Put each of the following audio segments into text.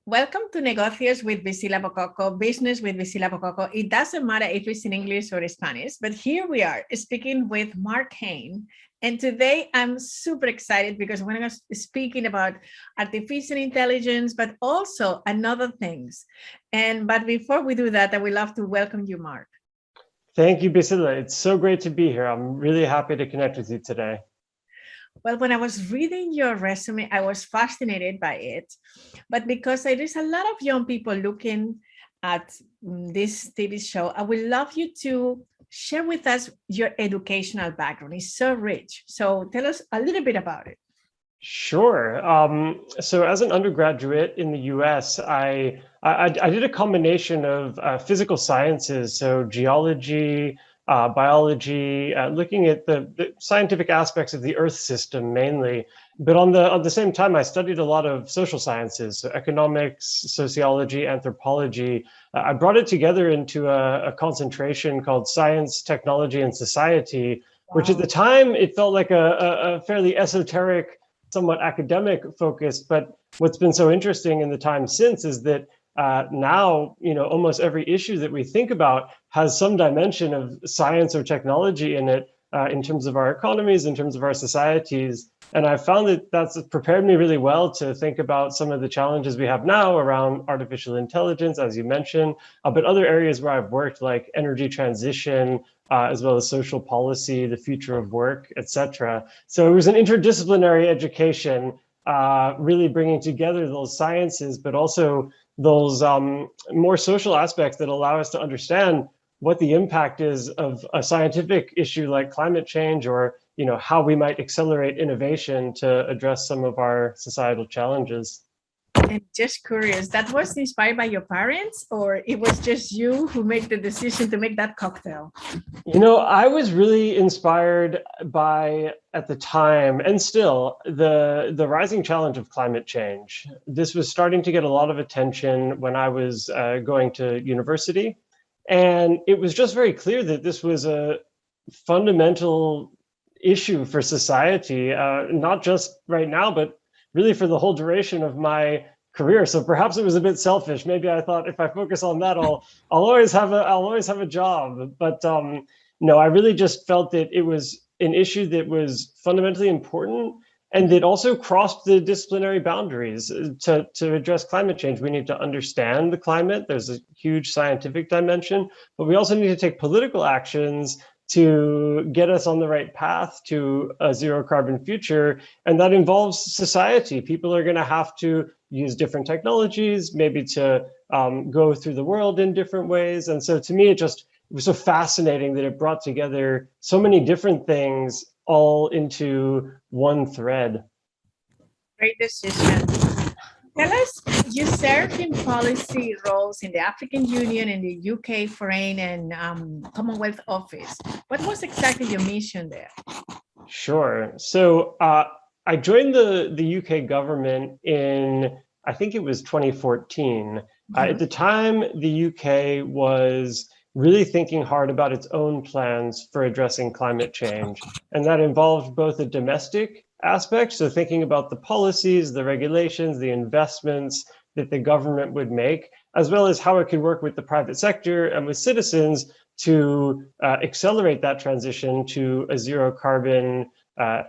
Welcome to Negocios with BISILA BOKOKO, Business with BISILA BOKOKO. It doesn't matter if it's in English or Spanish, but here we are speaking with Marc Caine. And today I'm super excited because we're going to be speaking about artificial intelligence, but also another things. But before we do that, I would love to welcome you, Marc. Thank you, BISILA. It's so great to be here. I'm really happy to connect with you today. Well, when I was reading your resume, I was fascinated by it. But because there's a lot of young people looking at this TV show, I would love you to share with us your educational background. It's so rich. So tell us a little bit about it. Sure. So as an undergraduate in the US, I did a combination of physical sciences, so geology, biology, looking at the scientific aspects of the Earth system mainly. But on the same time, I studied a lot of social sciences, so economics, sociology, anthropology. I brought it together into a concentration called Science, Technology, and Society, which at the time, it felt like a fairly esoteric, somewhat academic focus. But what's been so interesting in the time since is that now, almost every issue that we think about has some dimension of science or technology in it, in terms of our economies, in terms of our societies. And I found that that's prepared me really well to think about some of the challenges we have now around artificial intelligence, as you mentioned, but other areas where I've worked, like energy transition, as well as social policy, the future of work, etc. So it was an interdisciplinary education, really bringing together those sciences, but also those more social aspects that allow us to understand what the impact is of a scientific issue like climate change, or how we might accelerate innovation to address some of our societal challenges. And just curious, that was inspired by your parents, or it was just you who made the decision to make that cocktail? I was really inspired by, at the time, and still, the rising challenge of climate change. This was starting to get a lot of attention when I was going to university. And it was just very clear that this was a fundamental issue for society, not just right now, but really for the whole duration of my career. So perhaps it was a bit selfish. Maybe I thought if I focus on that, I'll always have a job. But no, I really just felt that it was an issue that was fundamentally important, and that also crossed the disciplinary boundaries. To address climate change, we need to understand the climate. There's a huge scientific dimension, but we also need to take political actions to get us on the right path to a zero carbon future. And that involves society. People are going to have to use different technologies, maybe to go through the world in different ways. And so to me, it was so fascinating that it brought together so many different things all into one thread. Great decision. Tell us, you served in policy roles in the African Union and the UK Foreign and Commonwealth Office. What was exactly your mission there? Sure. So I joined the UK government in, I think it was 2014. At the time, the UK was really thinking hard about its own plans for addressing climate change. And that involved both a domestic aspect, so thinking about the policies, the regulations, the investments that the government would make, as well as how it could work with the private sector and with citizens to accelerate that transition to a zero carbon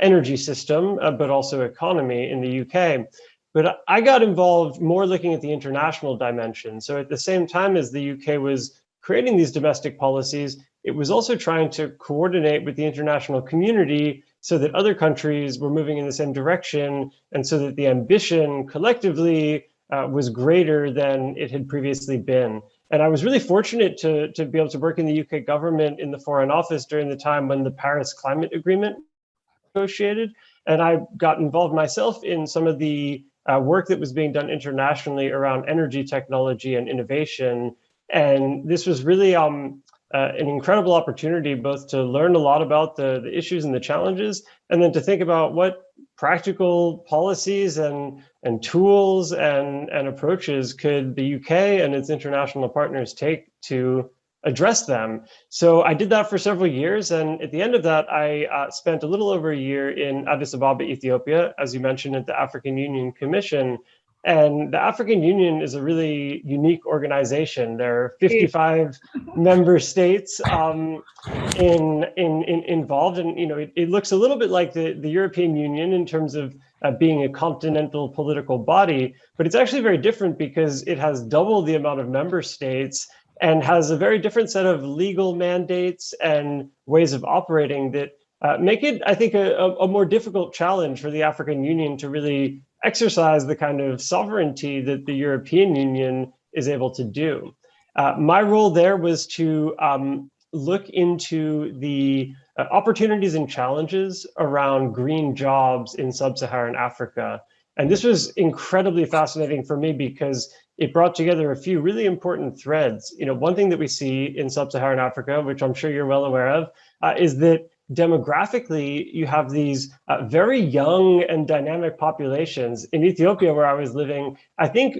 energy system, but also economy in the UK. But I got involved more looking at the international dimension. So at the same time as the UK was creating these domestic policies, it was also trying to coordinate with the international community so that other countries were moving in the same direction, and so that the ambition collectively was greater than it had previously been. And I was really fortunate to be able to work in the UK government in the Foreign Office during the time when the Paris Climate Agreement was negotiated. And I got involved myself in some of the work that was being done internationally around energy technology and innovation. And this was really an incredible opportunity both to learn a lot about the issues and the challenges, and then to think about what practical policies and tools and approaches could the UK and its international partners take to address them. So I did that for several years, and at the end of that, I spent a little over a year in Addis Ababa, Ethiopia, as you mentioned, at the African Union Commission. And the African Union is a really unique organization. There are 55 member states involved, and it looks a little bit like the European Union in terms of being a continental political body, but it's actually very different because it has double the amount of member states and has a very different set of legal mandates and ways of operating that make it, I think, a more difficult challenge for the African Union to really exercise the kind of sovereignty that the European Union is able to do. My role there was to look into the opportunities and challenges around green jobs in sub-Saharan Africa. And this was incredibly fascinating for me because it brought together a few really important threads. One thing that we see in sub-Saharan Africa, which I'm sure you're well aware of, is that demographically, you have these very young and dynamic populations. In Ethiopia, where I was living, I think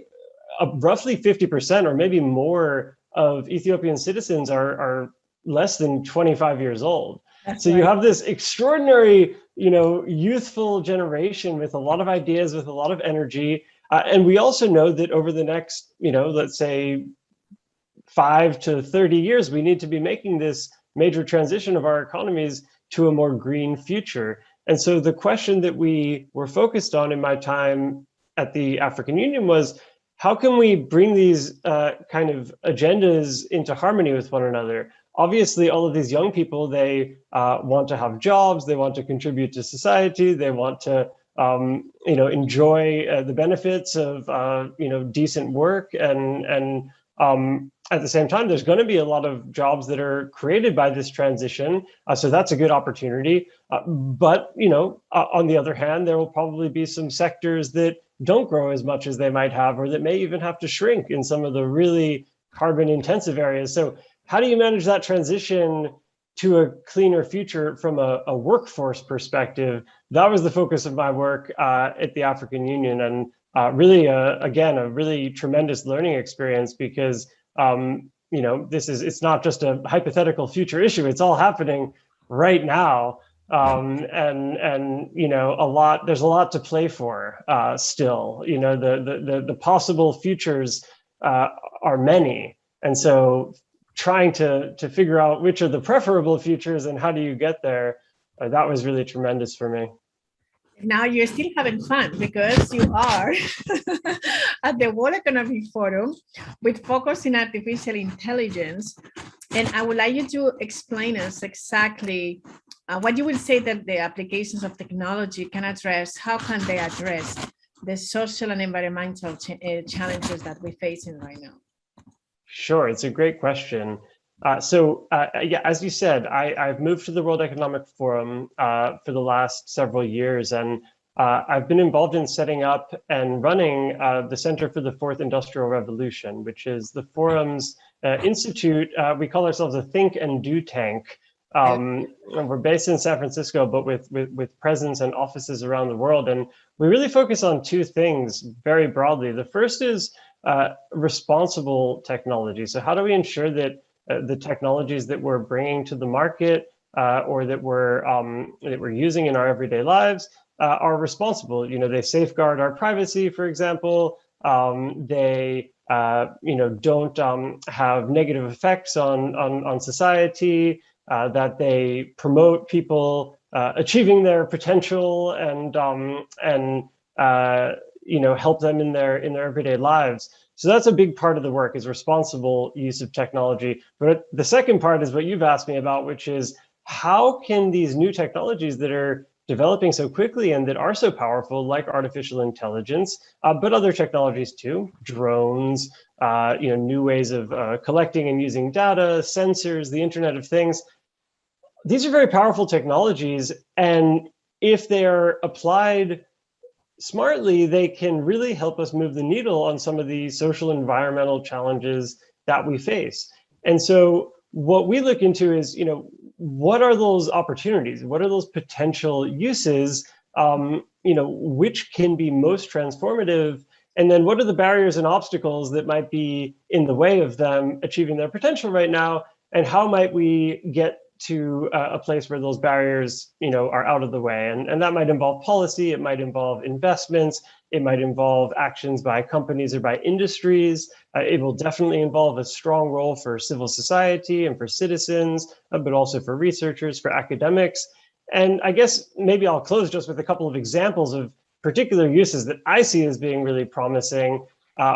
roughly 50% or maybe more of Ethiopian citizens are less than 25 years old. So you have this extraordinary, youthful generation with a lot of ideas, with a lot of energy. And we also know that over the next, let's say 5 to 30 years, we need to be making this major transition of our economies to a more green future. And so the question that we were focused on in my time at the African Union was, how can we bring these kind of agendas into harmony with one another? Obviously, all of these young people, they want to have jobs, they want to contribute to society, they want to enjoy the benefits of decent work, and at the same time, there's going to be a lot of jobs that are created by this transition, so that's a good opportunity. But on the other hand, there will probably be some sectors that don't grow as much as they might have, or that may even have to shrink in some of the really carbon-intensive areas. So how do you manage that transition to a cleaner future from a workforce perspective? That was the focus of my work at the African Union, and really, again, a really tremendous learning experience because it's not just a hypothetical future issue; it's all happening right now, and there's a lot to play for still. The possible futures are many, and so trying to figure out which are the preferable futures and how do you get there, that was really tremendous for me. Now you're still having fun because you are at the World Economic Forum with focus in artificial intelligence. And I would like you to explain us exactly what you will say that the applications of technology can address. How can they address the social and environmental challenges that we're facing right now? Sure, it's a great question. Yeah, as you said, I've moved to the World Economic Forum for the last several years, and I've been involved in setting up and running the Center for the Fourth Industrial Revolution, which is the forum's institute. We call ourselves a think and do tank. And we're based in San Francisco, but with presence and offices around the world. And we really focus on two things very broadly. The first is responsible technology. So how do we ensure that the technologies that we're bringing to the market or that we're using in our everyday lives are responsible? They safeguard our privacy, for example. They don't have negative effects on society. That they promote people achieving their potential and help them in their everyday lives. So that's a big part of the work, is responsible use of technology. But the second part is what you've asked me about, which is how can these new technologies that are developing so quickly and that are so powerful, like artificial intelligence, but other technologies too, drones, new ways of collecting and using data, sensors, the Internet of Things. These are very powerful technologies, and if they are applied smartly, they can really help us move the needle on some of the social environmental challenges that we face. And so what we look into is, what are those opportunities? What are those potential uses, which can be most transformative? And then what are the barriers and obstacles that might be in the way of them achieving their potential right now? And how might we get to a place where those barriers, are out of the way. And that might involve policy, it might involve investments, it might involve actions by companies or by industries. It will definitely involve a strong role for civil society and for citizens, but also for researchers, for academics. And I guess maybe I'll close just with a couple of examples of particular uses that I see as being really promising.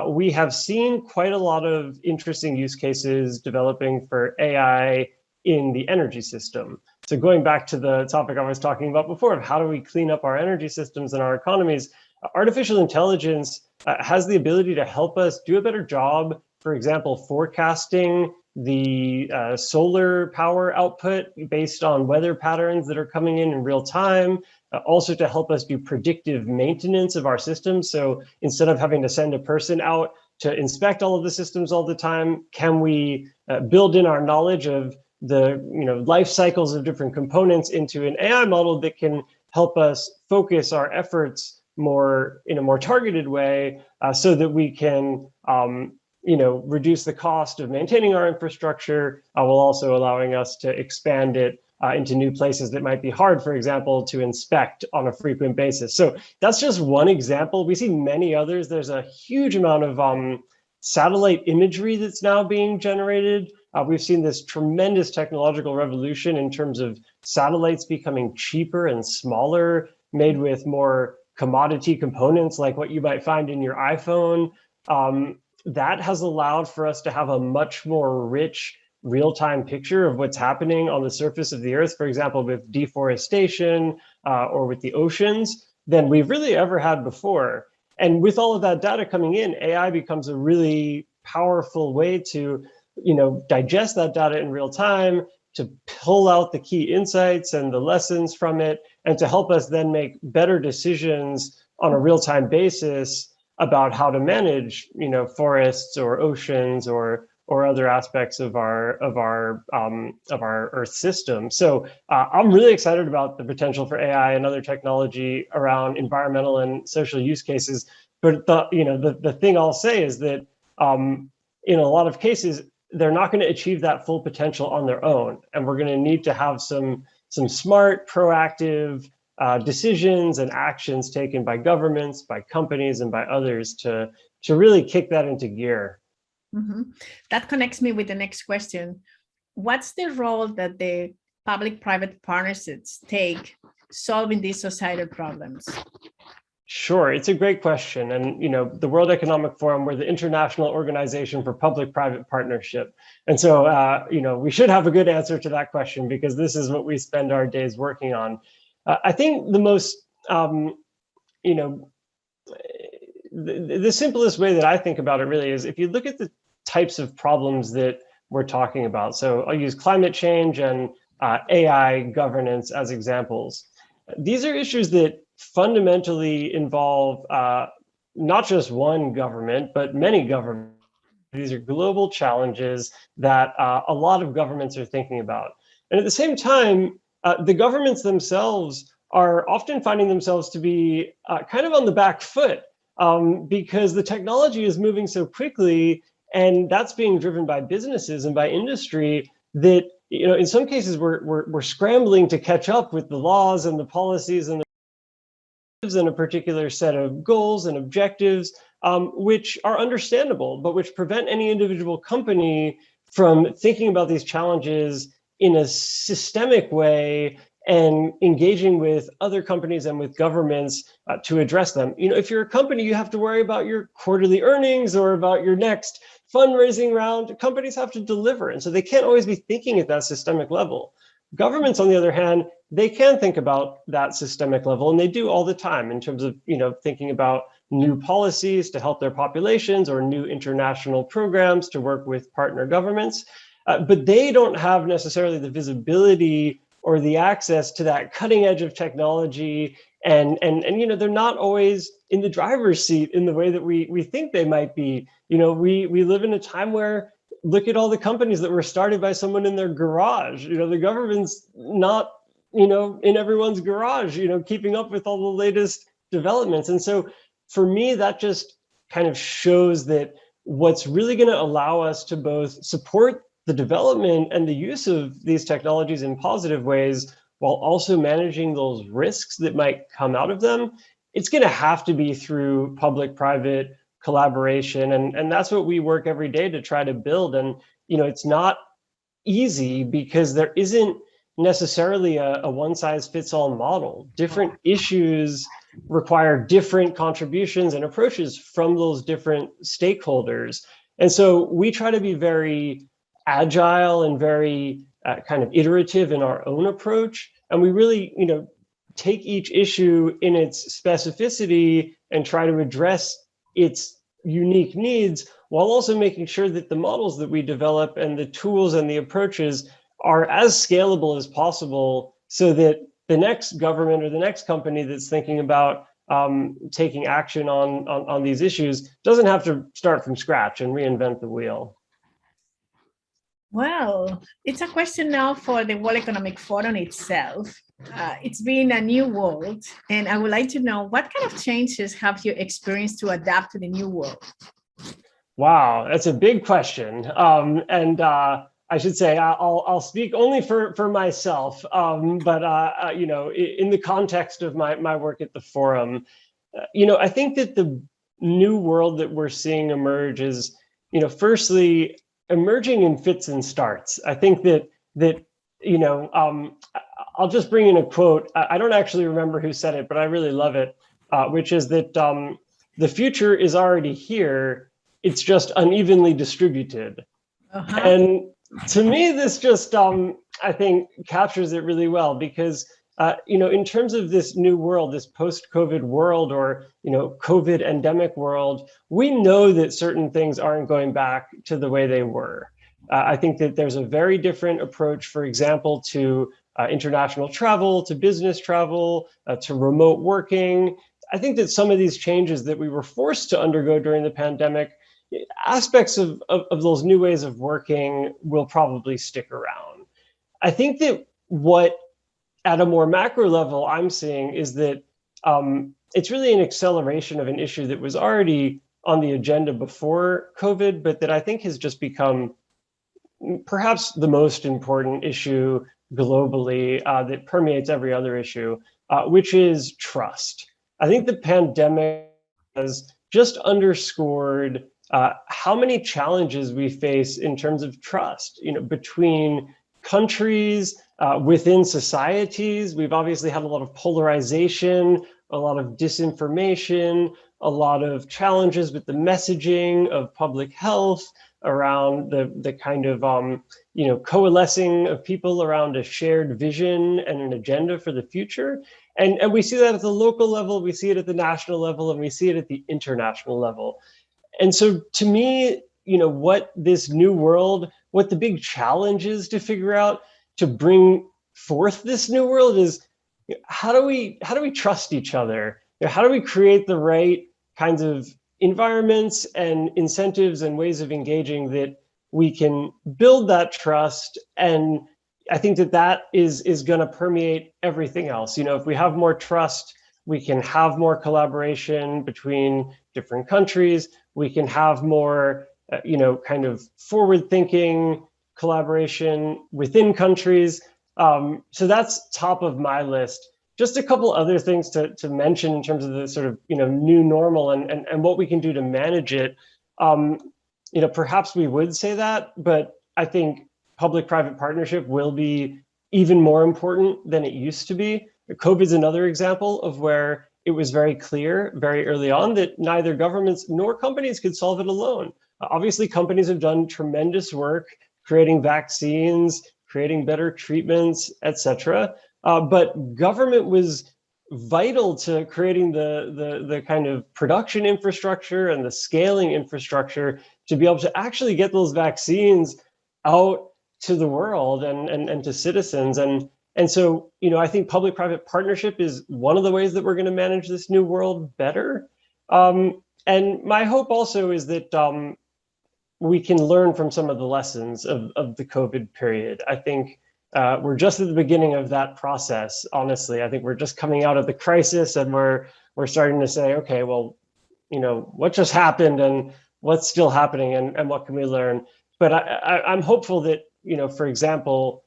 We have seen quite a lot of interesting use cases developing for AI in the energy system. So going back to the topic I was talking about before of how do we clean up our energy systems and our economies, artificial intelligence has the ability to help us do a better job, for example, forecasting the solar power output based on weather patterns that are coming in real time, also to help us do predictive maintenance of our systems. So instead of having to send a person out to inspect all of the systems all the time, can we build in our knowledge of the life cycles of different components into an AI model that can help us focus our efforts in a more targeted way, so that we can reduce the cost of maintaining our infrastructure, while also allowing us to expand it into new places that might be hard, for example, to inspect on a frequent basis. So that's just one example. We see many others. There's a huge amount of satellite imagery that's now being generated. We've seen this tremendous technological revolution in terms of satellites becoming cheaper and smaller, made with more commodity components like what you might find in your iPhone. That has allowed for us to have a much more rich real-time picture of what's happening on the surface of the Earth, for example, with deforestation or with the oceans, than we've really ever had before. And with all of that data coming in, AI becomes a really powerful way to digest that data in real time, to pull out the key insights and the lessons from it, and to help us then make better decisions on a real-time basis about how to manage, forests or oceans or other aspects of our Earth system. So I'm really excited about the potential for AI and other technology around environmental and social use cases. But the thing I'll say is that in a lot of cases, they're not going to achieve that full potential on their own, and we're going to need to have some smart, proactive decisions and actions taken by governments, by companies, and by others to really kick that into gear. Mm-hmm. That connects me with the next question. What's the role that the public-private partnerships take solving these societal problems? Sure, it's a great question. And the World Economic Forum, we're the International Organization for Public-Private Partnership. And so we should have a good answer to that question, because this is what we spend our days working on. I think the most, the simplest way that I think about it really is if you look at the types of problems that we're talking about. So I'll use climate change and AI governance as examples. These are issues that fundamentally involve not just one government, but many governments. These are global challenges that a lot of governments are thinking about. And at the same time, the governments themselves are often finding themselves to be kind of on the back foot because the technology is moving so quickly, and that's being driven by businesses and by industry that, in some cases we're scrambling to catch up with the laws and the policies and a particular set of goals and objectives, which are understandable, but which prevent any individual company from thinking about these challenges in a systemic way and engaging with other companies and with governments to address them. If you're a company, you have to worry about your quarterly earnings or about your next fundraising round. Companies have to deliver, and so they can't always be thinking at that systemic level. Governments, on the other hand, they can think about that systemic level, and they do all the time in terms of thinking about new policies to help their populations or new international programs to work with partner governments. But they don't have necessarily the visibility or the access to that cutting edge of technology, and they're not always in the driver's seat in the way that we think they might be. We live in a time where, look at all the companies that were started by someone in their garage. The government's not, in everyone's garage, keeping up with all the latest developments. And so for me, that just kind of shows that what's really going to allow us to both support the development and the use of these technologies in positive ways while also managing those risks that might come out of them, it's going to have to be through public-private collaboration. And that's what we work every day to try to build. And, it's not easy because there isn't necessarily a one-size-fits-all model. Different issues require different contributions and approaches from those different stakeholders. And so we try to be very agile and very kind of iterative in our own approach. And we really, take each issue in its specificity and try to address its unique needs, while also making sure that the models that we develop and the tools and the approaches are as scalable as possible, so that the next government or the next company that's thinking about taking action on these issues doesn't have to start from scratch and reinvent the wheel. Well, it's a question now for the World Economic Forum itself. It's been a new world, and I would like to know, what kind of changes have you experienced to adapt to the new world? Wow, that's a big question. And I should say I'll speak only for myself, but in the context of my work at the forum, I think that the new world that we're seeing emerge is, firstly, emerging in fits and starts. I think that I'll just bring in a quote. I don't actually remember who said it, but I really love it, which is that the future is already here. It's just unevenly distributed. Uh-huh. And to me, this just, I think, captures it really well, because, in terms of this new world, this post-COVID world, or, COVID endemic world, we know that certain things aren't going back to the way they were. I think that there's a very different approach, for example, to international travel, to business travel, to remote working. I think that some of these changes that we were forced to undergo during the pandemic, aspects of those new ways of working will probably stick around. I think that what, at a more macro level, I'm seeing is that it's really an acceleration of an issue that was already on the agenda before COVID, but that I think has just become perhaps the most important issue globally that permeates every other issue, which is trust. I think the pandemic has just underscored how many challenges we face in terms of trust, between countries, within societies. We've obviously had a lot of polarization, a lot of disinformation, a lot of challenges with the messaging of public health around the kind of coalescing of people around a shared vision and an agenda for the future. And we see that at the local level, we see it at the national level, and we see it at the international level. And so to me, what this new world, what the big challenge is to figure out to bring forth this new world is, how do we trust each other? How do we create the right kinds of environments and incentives and ways of engaging that we can build that trust? And I think that is going to permeate everything else. If we have more trust, we can have more collaboration between different countries. We can have more, kind of forward-thinking collaboration within countries. So that's top of my list. Just a couple other things to mention in terms of the sort of, new normal and what we can do to manage it. Perhaps we would say that, but I think public-private partnership will be even more important than it used to be. COVID is another example of where it was very clear very early on that neither governments nor companies could solve it alone. Obviously, companies have done tremendous work creating vaccines, creating better treatments, etc. But government was vital to creating the kind of production infrastructure and the scaling infrastructure to be able to actually get those vaccines out to the world and to citizens. And so, I think public-private partnership is one of the ways that we're going to manage this new world better. And my hope also is that we can learn from some of the lessons of the COVID period. I think we're just at the beginning of that process, honestly. I think we're just coming out of the crisis, and we're starting to say, okay, well, what just happened and what's still happening, and what can we learn? but I'm hopeful that, for example,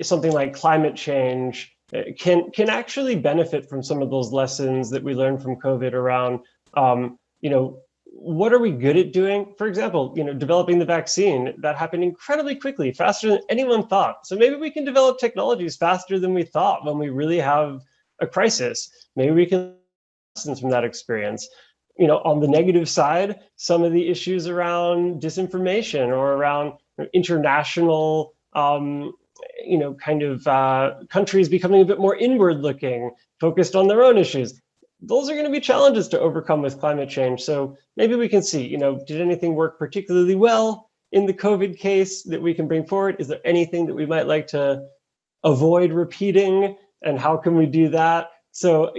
something like climate change can actually benefit from some of those lessons that we learned from COVID around, what are we good at doing? For example, developing the vaccine, that happened incredibly quickly, faster than anyone thought. So maybe we can develop technologies faster than we thought when we really have a crisis. Maybe we can learn from that experience. On the negative side, some of the issues around disinformation or around international, countries becoming a bit more inward looking, focused on their own issues. Those are going to be challenges to overcome with climate change. So maybe we can see, did anything work particularly well in the COVID case that we can bring forward? Is there anything that we might like to avoid repeating? And how can we do that? So,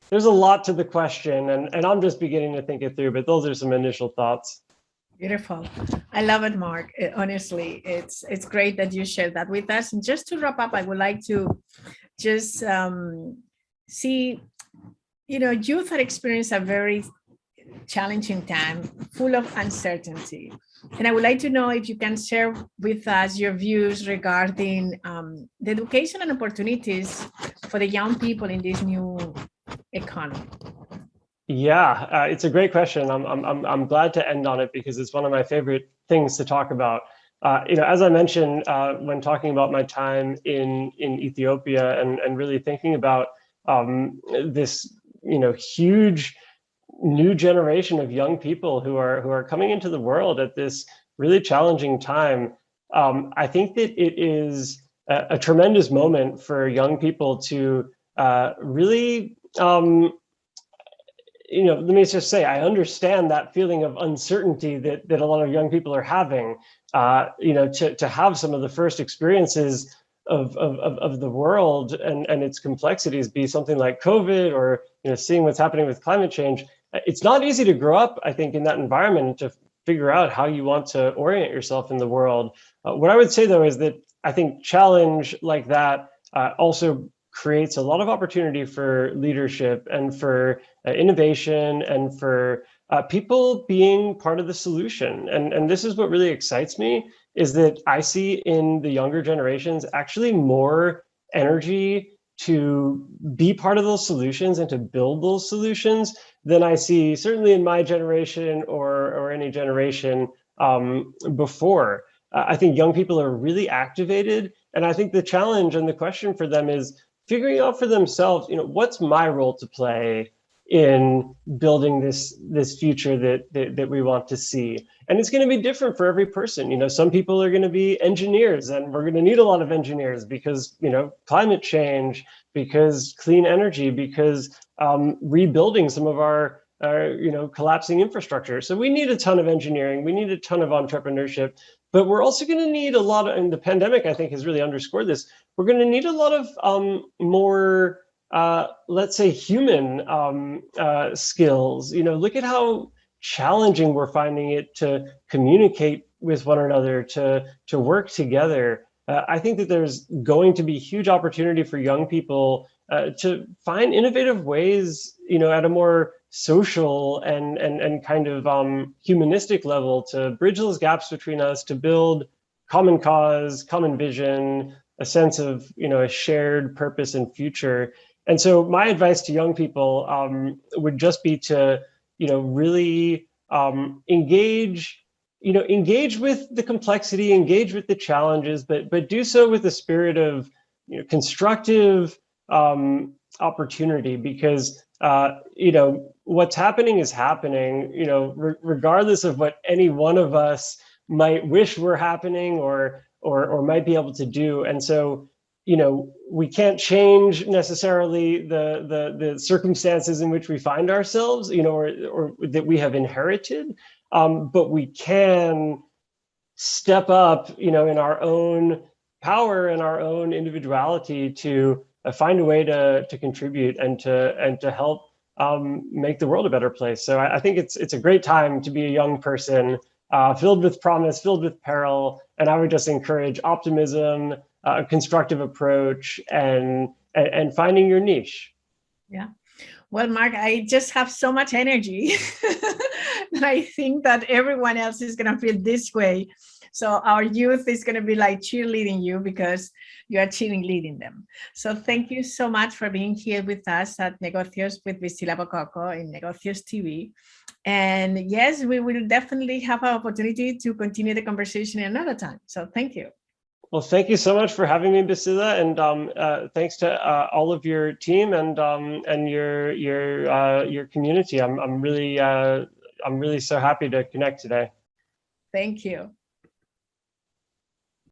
there's a lot to the question, and I'm just beginning to think it through, but those are some initial thoughts. Beautiful. I love it, Marc. Honestly, it's great that you shared that with us. And just to wrap up, I would like to just see, youth are experiencing a very challenging time, full of uncertainty. And I would like to know if you can share with us your views regarding the education and opportunities for the young people in this new economy. Yeah, it's a great question. I'm glad to end on it because it's one of my favorite things to talk about. As I mentioned when talking about my time in Ethiopia and really thinking about this huge new generation of young people who are coming into the world at this really challenging time, I think that it is a tremendous moment for young people to really. Let me just say, I understand that feeling of uncertainty that a lot of young people are having. To have some of the first experiences of the world and its complexities be something like COVID or seeing what's happening with climate change. It's not easy to grow up, I think, in that environment to figure out how you want to orient yourself in the world. What I would say, though, is that I think challenge like that also creates a lot of opportunity for leadership and for innovation and for people being part of the solution. And this is what really excites me, is that I see in the younger generations actually more energy to be part of those solutions and to build those solutions than I see certainly in my generation or any generation before. I think young people are really activated, and I think the challenge and the question for them is figuring out for themselves, what's my role to play in building this future that we want to see. And it's going to be different for every person. Some people are going to be engineers, and we're going to need a lot of engineers because, climate change, because clean energy, because rebuilding some of our collapsing infrastructure. So we need a ton of engineering. We need a ton of entrepreneurship. But we're also going to need a lot of, and the pandemic, I think, has really underscored this, we're going to need a lot of more, let's say, human skills. Look at how challenging we're finding it to communicate with one another, to work together. I think that there's going to be huge opportunity for young people to find innovative ways, at a more social and kind of humanistic level to bridge those gaps between us, to build common cause, common vision, a sense of, a shared purpose and future. And so my advice to young people would just be to, really engage with the complexity, engage with the challenges, but do so with a spirit of, constructive opportunity, because what's happening is happening, regardless of what any one of us might wish were happening or might be able to do. And so, we can't change necessarily the circumstances in which we find ourselves, or that we have inherited, but we can step up, in our own power and our own individuality to find a way to contribute and to help make the world a better place. So I think it's a great time to be a young person, filled with promise, filled with peril, and I would just encourage optimism, a constructive approach, and finding your niche. Yeah. Well, Marc, I just have so much energy. And I think that everyone else is going to feel this way. So our youth is going to be like cheerleading you because you are cheerleading them. So thank you so much for being here with us at Negocios with BISILA BOKOKO in Negocios TV. And yes, we will definitely have an opportunity to continue the conversation another time. So thank you. Well, thank you so much for having me, BISILA, and thanks to all of your team and your community. I'm really so happy to connect today. Thank you.